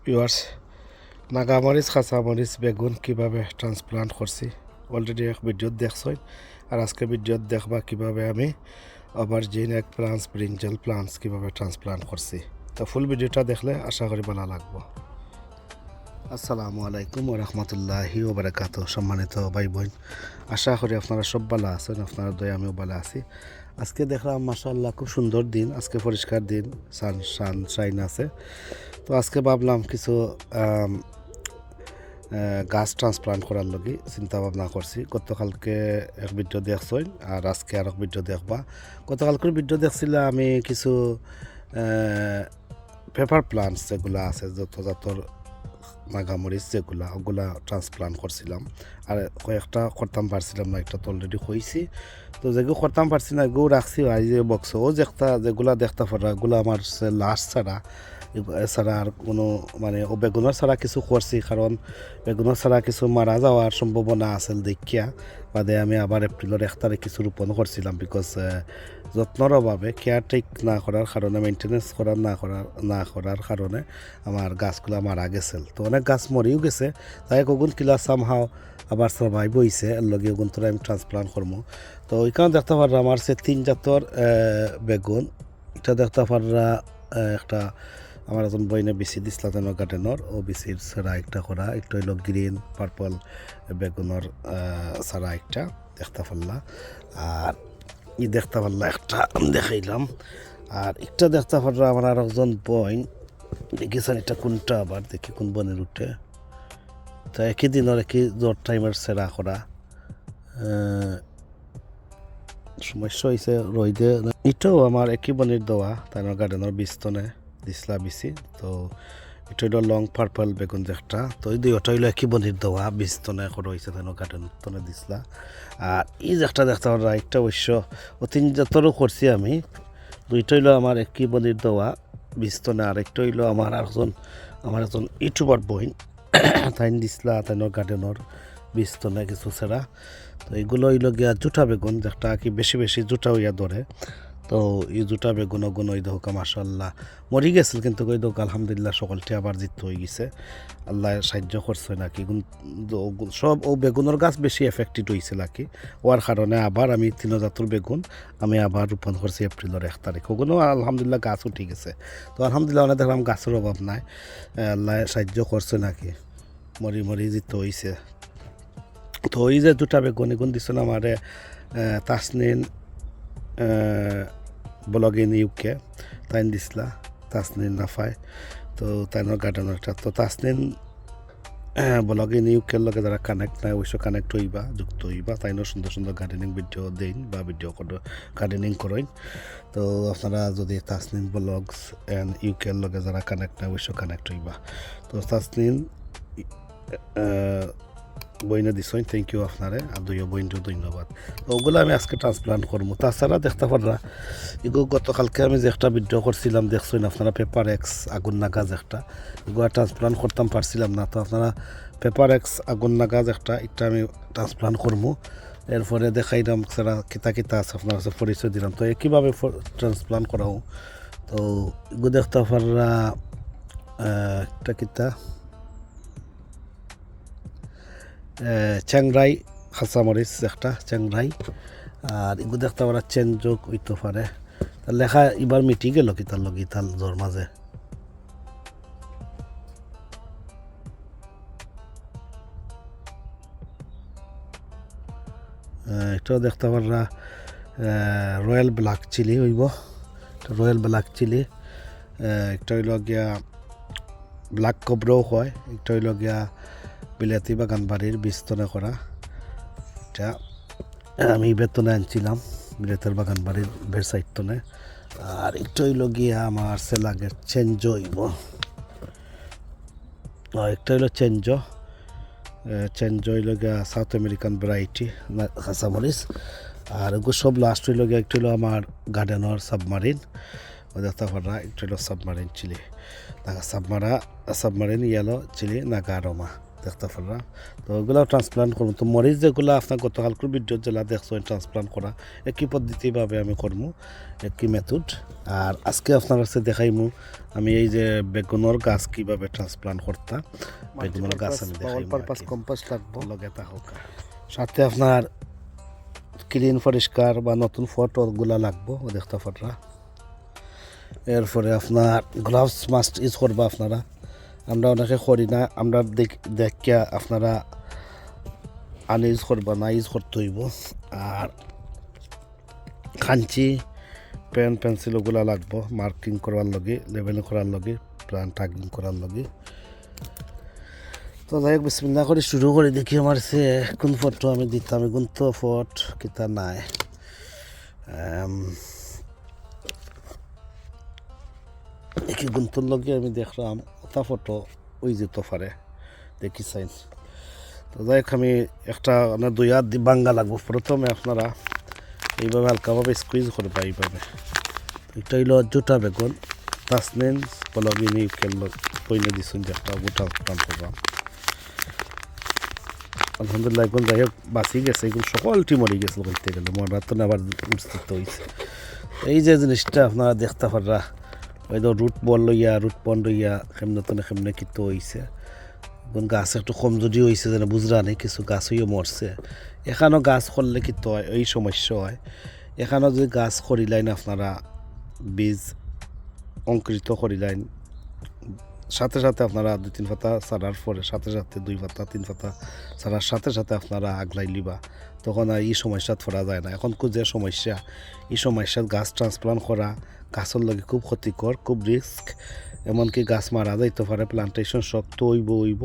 Viewers, নাগামরিচ কাঁচামরিচ বেগুন কিভাবে ট্রান্সপ্লান্ট করছি অলরেডি এক ভিডিওত দেখছই। আর আজকে ভিডিওত দেখবা কিভাবে আমি অবারজিন এক প্লান্টস ব্রিঞ্জাল প্লান্টস কিভাবে ট্রান্সপ্লান্ট করছি। তো ফুল ভিডিওটা দেখলে আশা করি ভালো লাগবো। আসসালামু আলাইকুম ওয়া রাহমাতুল্লাহি ওয়া বারাকাতুহু। সম্মানিত ভাই বোন, আশা করি আপনারা সব ভালো আছেন, আপনারা দয়া আমিও ভালো আছি। আজকে দেখলাম মাশাআল্লাহ খুব সুন্দর দিন, আজকে পরিষ্কার দিন, সানশাইন আছে। তো আজকে ভাবলাম কিছু গাছ ট্রান্সপ্লান্ট করার লাগি চিন্তা ভাবনা করছি। গতকালকে এক ভিডিও দেখছই আর আজকে আর এক ভিডিও দেখবা। গতকালকের ভিডিও দেখছিল আমি কিছু পেপার প্লান্টস যেগুলো আছে যত জাতর নাগামরিচ যেগুলা ওগুলা ট্রান্সপ্লান্ট করছিলাম। আর কয়েকটা করতাম পারছিলাম না, একটা তো অলরেডি হয়েছি। তো যেগুলো করতাম পারছি না এগুলো রাখছি এই যে বক্স ও যেগুলা দেখতে পারা এগুলো আমার লাস্ট ছাড়া এছাড়া আর কোনো মানে ও বেগুনের ছাড়া কিছু করছি, কারণ বেগুনের ছাড়া কিছু মারা যাওয়ার সম্ভাবনা আছে দেখিয়া বাদে আমি আবার এপ্রিলের 1 তারিখ কিছু রোপণ করছিলাম। বিকজ যত্নর অভাবে কেয়ারটেক না করার কারণে, মেনটেনেন্স না করার কারণে আমার গাছগুলো মারা গেছে। তো অনেক গাছ মরেও গেছে, তাই কগুন কিলা সামহাও আবার সার্ভাইভ হয়েছে, এর লগে ওগুন তোরা আমি ট্রান্সপ্লান্ট করবো। তো ওইখানে দেখতে পাররা আমার সে 3 জাতর বেগুন। এটা দেখতে পাররা একটা আমার একজন বইনে বিসি দিসলা তেন গার্ডেনর ও বিসির ছাড়া একটা করা একটু হইল গ্রিন পার্পল বেগুনের ছাড়া একটা দেখতে পারলা। আর ই দেখতে পারলা একটা দেখাইলাম। আর একটা দেখতে পারলা আমার আর একজন বইন দেখেছেন, এটা কোনটা আবার দেখি কোন বনের উঠে। তো একই দিনের একই জোর টাইমের সেরা করা সমস্যা হয়েছে রইদে। এটাও আমার একই বনের দেওয়া তাই গার্ডেনের বিস্তনে দিসলা বিসি। তো এটা হইল লং পার্পল বেগুন যেটা, তো এই দুইটা হইলো একই বনির দেওয়া বিস্তনে করা হয়েছে তাই গার্ডেন তনে দিসলা। আর এই যেটা দেখতে পারা একটা অবশ্য ও 3 জাতরও করছি আমি। দুইটা হইলো আমার একই বনির দেওয়া বিস্তনে, আর একটা হইলো আমার একজন ইউটিউবার বই তাই দিসলা তাই গার্ডেনের বিস্তনে কিছু ছাড়া। তো এগুলো হইল গিয়া জুটা বেগুন যেটা কি বেশি বেশি জুটা হইয়া ধরে। তো এই জুটা বেগুন গুণ ওই দোকা মাশাআল্লাহ মরি গেছিল, কিন্তু ওই দোক আলহামদুলিল্লাহ সকলটি আবার জিত হয়ে গেছে, আল্লাহ সাহায্য করছে নাকি। সব ও বেগুনের গাছ বেশি এফেক্টেড হয়েছে নাকি, ওর কারণে আবার আমি 3 জাতের বেগুন আমি আবার রোপণ করছি এপ্রিলের 1 তারিখ। ওগুলো আলহামদুলিল্লাহ গাছ উঠে গেছে। তো আলহামদুলিল্লাহ অনেক দেখলাম গাছের অভাব নাই, আল্লাহ সাহায্য করছে নাকি, মরি মরি জিত হয়েছে। তো ওই যে দুটা বেগুন এগুন দিছিল আমারে তাসনিন ব্লগিন ইউকে তাইন দিসলা, তাসনিন নাফায়। তো তাইনের গার্ডেনের একটা তো তাসনিন ব্লগিন ইউকের লগে যারা কানেক্ট নাই অবশ্য কানেক্ট হইবা, যুক্ত হইবা। তাইনও সুন্দর সুন্দর গার্ডেনিং ভিডিও দেন বা ভিডিও গার্ডেনিং করেন। তো আপনারা যদি তাসনিন ব্লগস অ্যান্ড ইউকের লগে যারা কানেক্ট নাই অবশ্য কানেক্ট হইবা। তো তাসনিন বইনে দিছেন, থ্যাংক ইউ আপনারে, আর দুইও বইনটিও ধন্যবাদ। তো ওগুলো আমি আজকে ট্রান্সপ্লান্ট করবো। তাছাড়া দেখতে পাররা এগুলো গতকালকে আমি যে একটা ভিডিও করছিলাম দেখছেন আপনারা, পেপার এক্স আগুন না গাছ একটা, এগুলো ট্রান্সপ্লান্ট করতাম পারছিলাম না। তো আপনারা পেপার এক্স আগুন না গাছ একটা আমি ট্রান্সপ্লান্ট করবো। এরপরে দেখাইলাম সেটা কিতা কিতা আছে আপনার কাছে পরিচয় দিলাম। তো কীভাবে ট্রান্সপ্লান্ট করাও, তো এগুলো দেখতে পাররা একটা কিতা চ্যাংরাই খাঁচামরিচ একটা চ্যাংরাই। আর এগুলো দেখতে পারা চেঞ্জক হইতে পারে, তার লেখা এবার মিটি গেল কি তার লগে তার জ্বর মাঝে। এটাও দেখতে পারা রয়্যাল ব্ল্যাক চিলি হইব, রয়্যাল ব্ল্যাক চিলি। একটা হইল গিয়া ব্ল্যাক কবরাও হয়, একটা হইল গিয়া বিলাতি বাগান বাড়ির বিস্তনে করা। এটা আমি বেতনে আনছিলাম বিলেতের বাগান বাড়ির বেরসাইটনে। আর একটু হইল গিয়া আমার সেলাগের চেঞ্জ হইব, একটা হইল চেঞ্জ হইল গিয়া সাউথ আমেরিকান ভ্যারাইটি কাঁচামরিচ। আর ওগুলো সব লাস্ট হইল গিয়া একটু হইলো আমার গার্ডেনের সাবমারিন, ও দেখতে পারা একটু হইলো submarine chilli submarine yellow chilli Naga aroma. দেখতে পারা। তো ওগুলাও ট্রান্সপ্লান্ট করবো। তো মরিচ যেগুলো আপনার গতকালকার ভিডিও যেগুলা দেখছো ট্রান্সপ্লান্ট করা একই পদ্ধতিভাবে আমি করবো, একই মেথড। আর আজকে আপনার কাছে দেখাইমু আমি এই যে বেগুনের গাছ কীভাবে ট্রান্সপ্লান্ট করতাম। বেগুনের গাছ আমি দেখাই পারপাস কম্পোস্ট লাগবো লগে তা হোক, সাথে আপনার ক্লিন পরিষ্কার বা নতুন ফটোগুলা লাগবো দেখতে পারা। এরপরে আপনার গ্লাভস মাস্ট ইউজ করবা আপনারা, আমরা অনেকে করি না, আমরা দেখিয়া আপনারা আনইউজ করবা না, ইউজ করতে হইব। আর খাঞ্চি পেন পেন্সিল ওগুলা লাগবো মার্কিং করার লগে, লেবেলিং করার লগে, প্ল্যান টাগিং করার লগে। তো যাই হোক বিসমিল্লাহ করে শুরু করে দেখি আমার সে কোন ফটো আমি দিতাম, এখন তো ফট কিতা নাই। একই গুন্তর লগে আমি দেখলাম ওটা ফটো ওই যেতে পারে দেখি চাইন। তো যাই হোক আমি একটা দুই হাত দিয়ে বাঙ্গা লাগবো। প্রথমে আপনারা এইভাবে হালকাভাবে স্কুইজ করবা এইভাবে। এটা হইল জোটা বেগুন তাসনিন পলবিনি পইনে দিচ্ছেন যে একটা গোটা প্রোগ্রাম। আলহামদুলিল্লাহ এখন যাই হোক বাঁচি গেছে, এগুলো সকলটি মরে গেছে বলতে গেলে, মরা তো আবার মৃত্যুত হয়েছে। এই যে জিনিসটা আপনারা দেখতে পারা ওই তো রুট বল লইয়া রুট পন লইয়া কেমনে কিন্তু হয়েছে। এখন গাছ একটু কম যদি হয়েছে যেন বুঝরা নেই, কিছু গাছ হইও মরছে। এখানেও গাছ করলে কিন্তু হয় এই সমস্যা হয়। এখানেও যদি গাছ করিলাইন আপনারা বীজ অঙ্কুরিত করিলাইন, সাথে সাথে আপনারা 2-3 পাতা ছাড়ার পরে সাথে সাথে 2 পাতা 3 পাতা ছাড়ার সাথে সাথে আপনারা আগলাই লিবা, তখন আর এই সমস্যা ধরা যায় না। এখন যে সমস্যা, এই সমস্যার গাছ ট্রান্সপ্লান্ট করা গাছের লগে খুব ক্ষতিকর, খুব রিস্ক। এমনকি গাছ মারা যাইতে পারে, প্লান্টেশন শক্ত হইব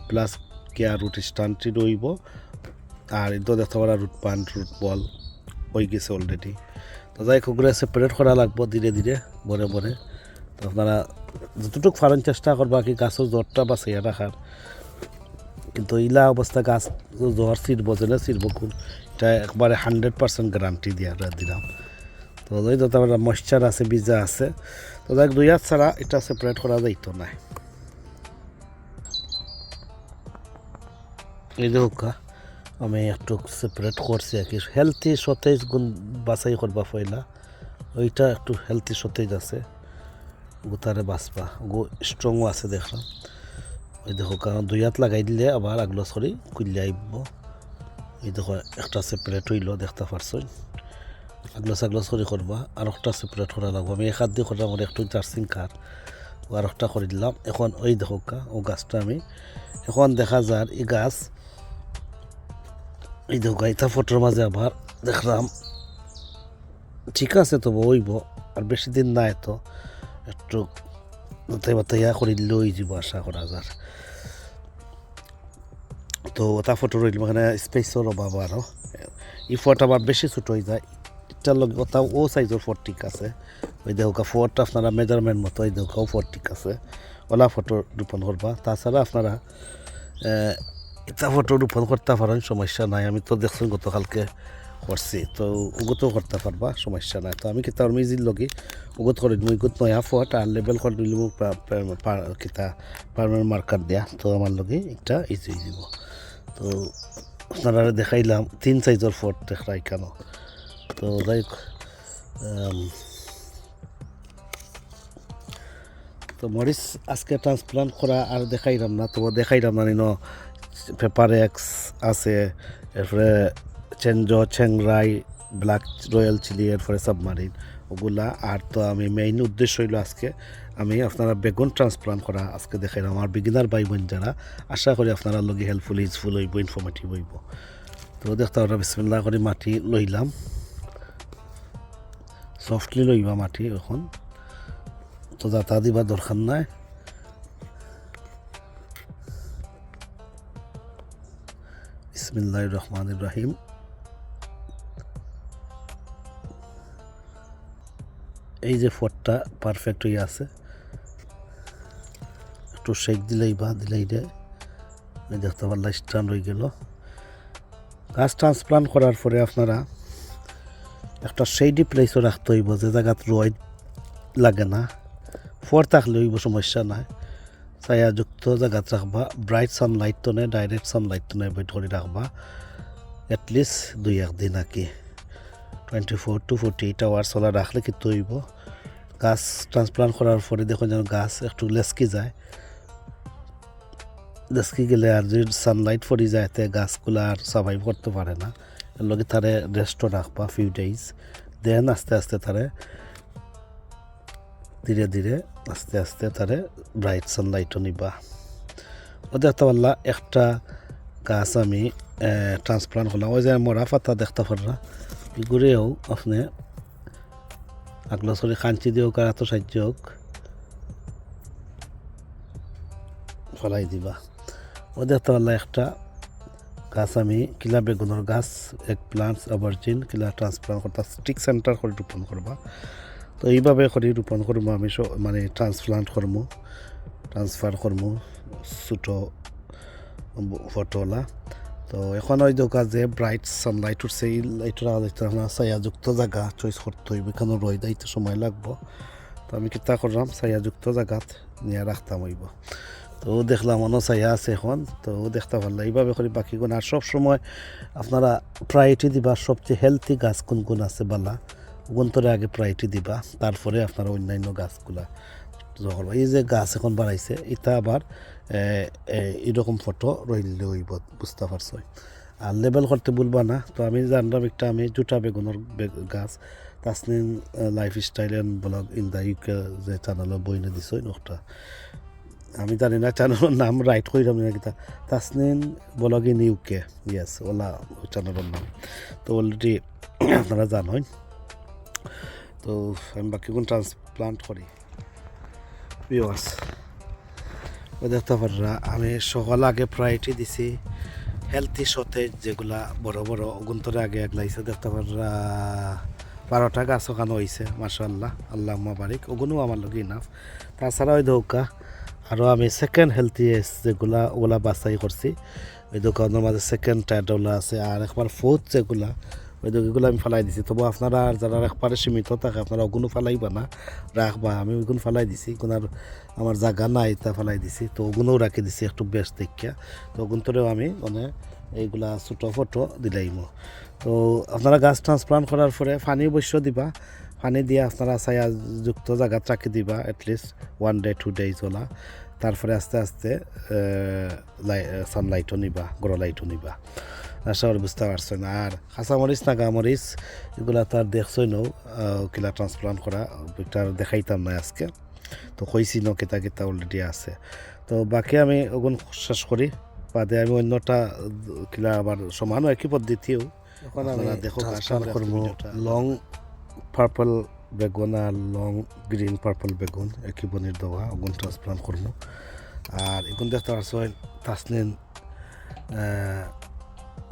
প্লাস কেয়ার রুট স্টান্টেড হইব। আর এটাও দেখতে পারা রুট পান রুট বল হয়ে গেছে অলরেডি। তো যাই হোক সেপারেট করা লাগবো ধীরে ধীরে বনে বনে। তো আপনারা যতটুকু পারেন চেষ্টা করবা কি গাছের জ্বরটা বাঁচাইয়া রাখার। কিন্তু ইলা অবস্থা গাছ জ্বর ছিড়ব যেন ছিড়ব কোন, এটা একবারে 100% গ্যারান্টি দিলাম। তো ওই তো তারপরে ময়েশ্চার আছে, বীজা আছে। তো দেখ 2 হাত ছাড়া এটা সেপারেট করা যাইতো না। এই যে হোক আমি একটু সেপারেট করছি আর কি। হেলথি সতেজ গুণ বাছাই করবা পয়লা, ওইটা একটু হেলথি সতেজ আছে, গোতারে বাঁচবা, স্ট্রংও আছে দেখলাম। ওই দেখো কারণ 2 হাত লাগাই দিলে আবার আগলো সরি কুলিয়ে আইব। এই দেখো একটা সেপারেট হইল দেখতে পারছো, আগলো সরি করবা আর একটা সেপারেট করা লাগবো। আমি 1 হাত দিয়ে করলাম, আমার একটু জার্সিং কার ও আর একটা করে দিলাম। এখন ওই দেখো ও গাছটা আমি এখন দেখা যায় এই গাছ, এই দেখো এটা ফটোর মাঝে আবার দেখলাম ঠিক আছে তো ওইব, আর বেশি দিন নাই তো একটু ইয়া করে দিলেই যাব আশা করা যায়। তো ওটা ফটো রইল ওখানে স্পেসর অভাব আরও, এই ফটো আবার বেশি ছোটো হয়ে যায়। এটার লগে ওটা ও সাইজের ফটো ঠিক আছে। ওই দেখা ফটো আপনারা মেজারমেন্ট মতো ওই দেখাও ফটো ঠিক আছে, ওলা ফটো রোপণ করবা। তাছাড়া আপনারা এটা ফটো রোপণ করতে পারেন, সমস্যা নাই। আমি তো দেখছেন গতকালকে করছি, তো উগতও করতে পারবা, সমস্যা নাই। তো আমি কিতা মিজির লগে উগত করে দিই, উগত নয়া ফট আর লেবেল করে দিল কিতা পারমানেন্ট মার্কার দেয়া, তো আমার লগে একটা ইজি দিব। তো আপনারা দেখাইলাম 3 সাইজের ফট দেখাই কেন। তো যাই তো মরিচ আজকে ট্রান্সপ্লান্ট করা আর দেখাইলাম না, তো দেখাইলাম না নিন পেপার এক্স আছে, এরপরে চ্যাংরাই, ব্ল্যাক রয়্যাল চিলি, এরপরে সাবমারিন ওগুলা। আর তো আমি মেইন উদ্দেশ্য হইল আজকে আমি আপনারা বেগুন ট্রান্সপ্লান্ট করা আজকে দেখাইলাম। আমার বিগিনার ভাই বোন যারা, আশা করি আপনারা লগে হেল্পফুল ইউজফুল হইব, ইনফরমেটিভ হইব। তো দেখতে আমরা বিসমিল্লাহ করে মাটি লইলাম, সফটলি লইবা মাটি এখন, তো যাতা দিবা দরকার নাই। বিসমিল্লাহির রহমানির রহিম। এই যে ফটটা পারফেক্ট হয়ে আছে, একটু শেক দিলেই রে দেখতে পারলা স্ট্যান্ড হয়ে গেল। গাছ ট্রান্সপ্লান্ট করার পরে আপনারা একটা সেইডি প্লেসও রাখতে হইব, যে জায়গাত রোদ লাগে না। ফট থাকলে হইব সমস্যা নাই, ছায়াযুক্ত জায়গাত রাখবা, ব্রাইট সানলাইট তো নেই, ডাইরেক্ট সানলাইট তো নেই, বেট করে রাখবা এটলিস্ট 2-1 দিন আর কি 24 to 48 আওয়ার্স ওলা রাখলে কি তৈব গাছ ট্রান্সপ্লান্ট করার পরে দেখুন যেন গাছ একটু লেসকি যায়, লেসকি গেলে আর যদি সানলাইট পড়ে যায় তে গাছগুলো আর সার্ভাইভ করতে পারে না, এর লগে তারে রেস্টও রাখবা ফিউ ডেজ, দেন আস্তে আস্তে তারে ধীরে ধীরে আস্তে আস্তে তারে ব্রাইট সানলাইটও নিবা। ও দেখতে পারলা একটা গাছ আমি ট্রান্সপ্লান্ট করলাম, ওই যে মরা পাতা দেখতে পারলা এগুলোও আপনি আগলা সরি খাঞ্চি দিয়েও আর এত সাহায্য হোক ফলাই দিবা। ও দেখতে পারলা একটা গাছ আমি কিলা বেগুনের গাছ এক প্লান্টস অবার্জিন কিলা ট্রান্সপ্লান্ট করতে স্টিক সেন্টার করে রোপণ করবা। তো এইভাবে করে রোপণ করবো আমি মানে ট্রান্সপ্লান্ট করবো, ট্রান্সফার করবো ছোটো ফটোলা। তো এখন ওই দোকান যে ব্রাইট সানলাইট উঠছে এই লাইটটা আপনার ছায়াযুক্ত জায়গা চয়েস করতে হইব, এখানে রোদ আইতে সময় লাগবো। তো আমি কিতা করলাম ছায়াযুক্ত জায়গাত নিয়ে রাখতাম হইব। তো দেখলাম অন্য ছায়া আছে এখন, তো দেখতে পারলাম এইভাবে করে বাকিগুলো। আর সব সময় আপনারা প্রায়োরিটি দিবা সবচেয়ে হেলথি গাছ কোন কোন আছে বালা ওগুন্তরে আগে প্রায়োরিটি দিবা, তারপরে আপনারা অন্যান্য গাছগুলা যখন এই যে গাছ এখন বাড়াইছে এটা আবার এরকম ফটো রইলে হইব, বুঝতে পারছো। আর লেবেল করতে বলবা না। তো আমি জানলাম একটা আমি জুটা বেগুনের গাছ Tasnin lifestyle and blog in the UK যে চ্যানেলের বইনে দিছ ওটা আমি জানি না চ্যানেলের নাম রাইট কইলাম না কিতা, Tasnin blog in UK, yes OLA চ্যানেলের নাম। তো অলরেডি আপনারা জানেন। তো আমি বাকি কোন ট্রান্সপ্লান্ট করি ভিউয়ার্স ও দেখতে পাররা আমি সকাল আগে প্রায়োরিটি দিছি হেলথি সতেজ যেগুলা বড় বড় অগুন্তরে আগে আগলাইছে দেখতে পাররা 12টা গাছ ওখানে হয়েছে মাশাআল্লাহ, আল্লাহ বারিক, ওগুলো আমার লগে ইনাফ। তাছাড়া ওই দৌকা আরও আমি সেকেন্ড হেলথি যেগুলা ওগুলা বাছাই করছি, ওই দোকানের মাঝে সেকেন্ড টাইডওলা আছে, আর একবার ফোর্থ যেগুলা ওই এগুলো আমি ফেলাই দিছি। তবু আপনারা যারা একবারে সীমিত থাকে আপনারা ওগুলো ফেলাইবা না, রাখবা। আমি ওইগুলো ফেলাই দিছি, কোনো আর আমার জায়গা নাই তা ফেলাই দিছি, তো ওগুলোও রাখি দিছি একটু বেশ দেখিয়া। তো ওগুলোতেও আমি মানে এইগুলা ছোটো ফটো দিলাইমো। তো আপনারা গাছ ট্রান্সপ্লান্ট করার পরে পানি অবশ্য দিবা, পানি দিয়ে আপনারা ছায়াযুক্ত জায়গা রাখি দিবা এটলিস্ট 1 day 2 days ওলা। তারপরে আস্তে আস্তে সানলাইটও নিবা, গড় লাইটও নিবা। আশা করি বুঝতে পারছেন। আর কাঁচামরিচ নাগামরিচ এগুলা তো আর দেখছই নো কিলা ট্রান্সপ্লান্ট করা, ওইটা আর দেখাইতাম না আজকে, তো কইছি ন কেতা কেতা অলরেডি আছে। তো বাকি আমি ওগুন শেষ করি, বাদে আমি অন্যটা কিলা আবার সমানও একই পদ্ধতিও এখন আমরা দেখো আশা করবো। লং পার্পল বেগুন আর লং গ্রিন পার্পল বেগুন একই বনির দেওয়া ওগুন ট্রান্সপ্লান্ট করবো। আর এগুন দেখতে পারছো তাসনিন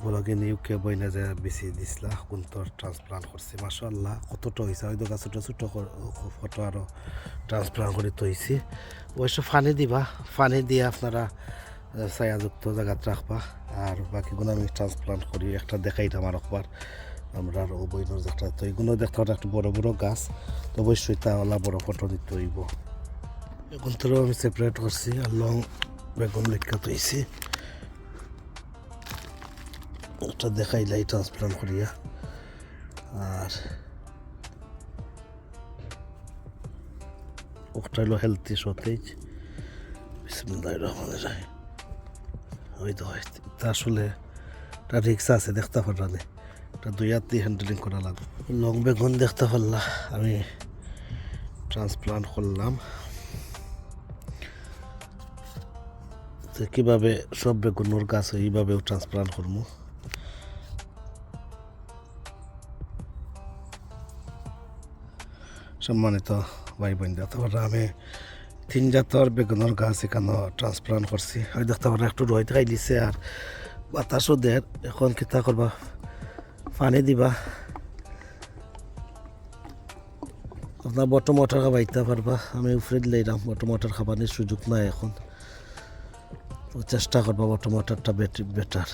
বলকে ইউকে বইনে যে বেশি দিছিলা কোনটোর ট্রান্সপ্লান্ট করছি মাশাআল্লাহ কতটা হয়েছে। হয়তো গাছ ছোটো ছোটো ফটো আরও ট্রান্সপ্লান্ট করে তৈছি। অবশ্য পানি দিবা, পানি দিয়ে আপনারা ছায়াযুক্ত জায়গাত রাখবা। আর বাকিগুলো আমি ট্রান্সপ্লান্ট করি একটা দেখাইতাম আর একবার আমরা ও বইনের যেটা। তো এইগুলো দেখতে হবে একটু বড় বড় গাছ, তো অবশ্যই তাহলে বড় ফটো দিতে হইব। বেগুন তোরও আমি সেপারেট করছি আর লং বেগুন লেখা তৈছি এটা দেখাইলাই ট্রান্সপ্লান্ট করিয়া। আর ওটা হলো হেলথি সতেজ। বিসমিল্লাহির রহমানির রহিম। ওই তো তা আসলে এটা রিক্স আছে দেখতে পারলে, এটা 2 হাত দিয়ে হ্যান্ডেলিং করা লাগবে। লং বেগুন দেখতে পারলা আমি ট্রান্সপ্লান্ট করলাম। তো কীভাবে সব বেগুনের গাছ এইভাবেও ট্রান্সপ্লান্ট করবো। সম্মানিত ভাই বোন, তারপরে আমি 3 জাতের বেগুনের গাছ এখানে ট্রান্সপ্লান্ট করছি। ওই দেখতে পারে একটু রোদ খাই দিছে আর বাতাসও দেয়। এখন কিতা করবা, পানি দিবা, আপনার বটম ওয়াটার খাবাইতে পারবা। আমি উপরে দিলাম বটম ওয়াটার খাবানোর সুযোগ নাই এখন, তো চেষ্টা করবা বটম ওয়াটারটা বেটার।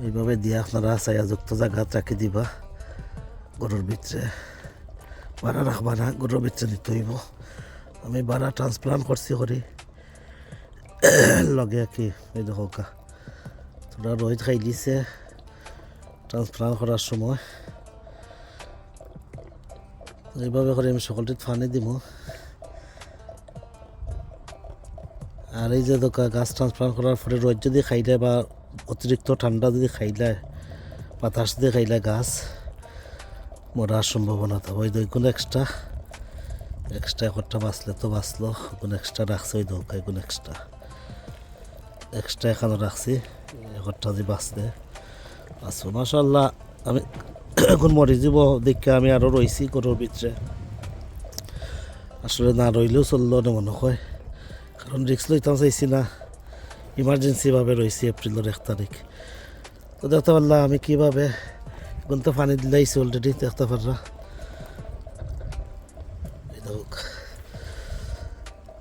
এইভাবে দিয়ে আপনারা ছায়াযুক্ত জায়গা রাখি দিবা, গরুর ভিতরে বাড়া রাখবা না, গরুর ভিতরে নিতে হইব। আমি বারা ট্রান্সপ্লান্ট করছি করি লগে কি এই দেখো কা তোরা রোহিত খাই দিছে ট্রান্সপ্লান্ট করার সময়। এইভাবে করে আমি সকলটি ফানি দিব। আর এই যে দোকা গাছ ট্রান্সপ্লান্ট করার পরে রোদ যদি খাইলে বা অতিরিক্ত ঠান্ডা যদি খাইলে বাতাস দিয়ে খাইলে গাছ মরার সম্ভাবনা থাকে। ওই দুইগুণ এক্সট্রা একটা বাঁচলে তো বাঁচলো, এখন এক্সট্রা রাখছে ওই দোকা এগুলো এক্সট্রা এখানে রাখছি একটা যে বাঁচলে বাঁচবো মাশাআল্লাহ। আমি এখন মরে যাব দেখে আমি আরও রয়েছি গরুর ভিতরে, আসলে না রইলেও চললো না মনে হয়, কারণ রিক্স লইতাম চাইছি না, ইমার্জেন্সিভাবে রয়েছি এপ্রিলের 1 তারিখ। তো দেখতে পারলাম আমি কীভাবে এখন তো পানি দিলাইছি অলরেডি দেখতে পাররা।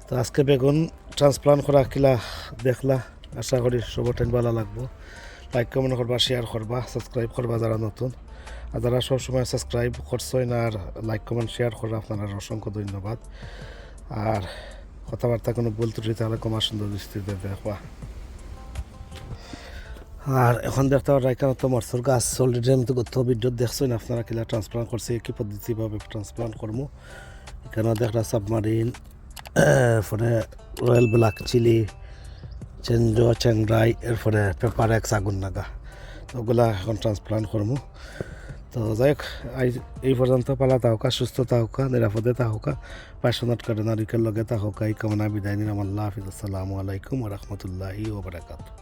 তো আজকে বেগুন ট্রান্সপ্লান্ট করা কিলা দেখলা, আশা করি সবটাই ভালো লাগবো। লাইক কমেন্ট করবা, শেয়ার করবা, সাবস্ক্রাইব করবা যারা নতুন, আর যারা সবসময় সাবস্ক্রাইব করছই না আর লাইক কমেন্ট শেয়ার করা আপনারা অসংখ্য ধন্যবাদ। আর কথাবার্তা কোনো ভুল ত্রুটি তাহলে কমা সুন্দর দৃষ্টিতে দেখবা। আর এখন দেখতে পারা এখানে তো মরসুর গাছ অলরেডি আমি তো গত ভিডিও দেখছই না আপনারা কিলা ট্রান্সপ্লান্ট করছি, কী পদ্ধতিভাবে ট্রান্সপ্লান্ট করবো। এখানেও দেখলা সাবমারিন, এরপরে রয়্যাল ব্ল্যাক চিলি, চেঞ্জো চ্যাংরাই, এরপরে পেপার এক্স আগুন নাগা, ওগুলা এখন ট্রান্সপ্লান্ট করবো। তো যাই হোক এই পর্যন্ত পালা তাহকা, সুস্থ তাহকা, নিরাপদে তাহকা, পাশনাট করে নারিকেল লগে তাহকা, এই কামনা বিদায় নিলাম। আল্লাহ হাফিজ, আসসালামু আলাইকুম ওয়া রাহমাতুল্লাহি ওয়া বারাকাতুহু।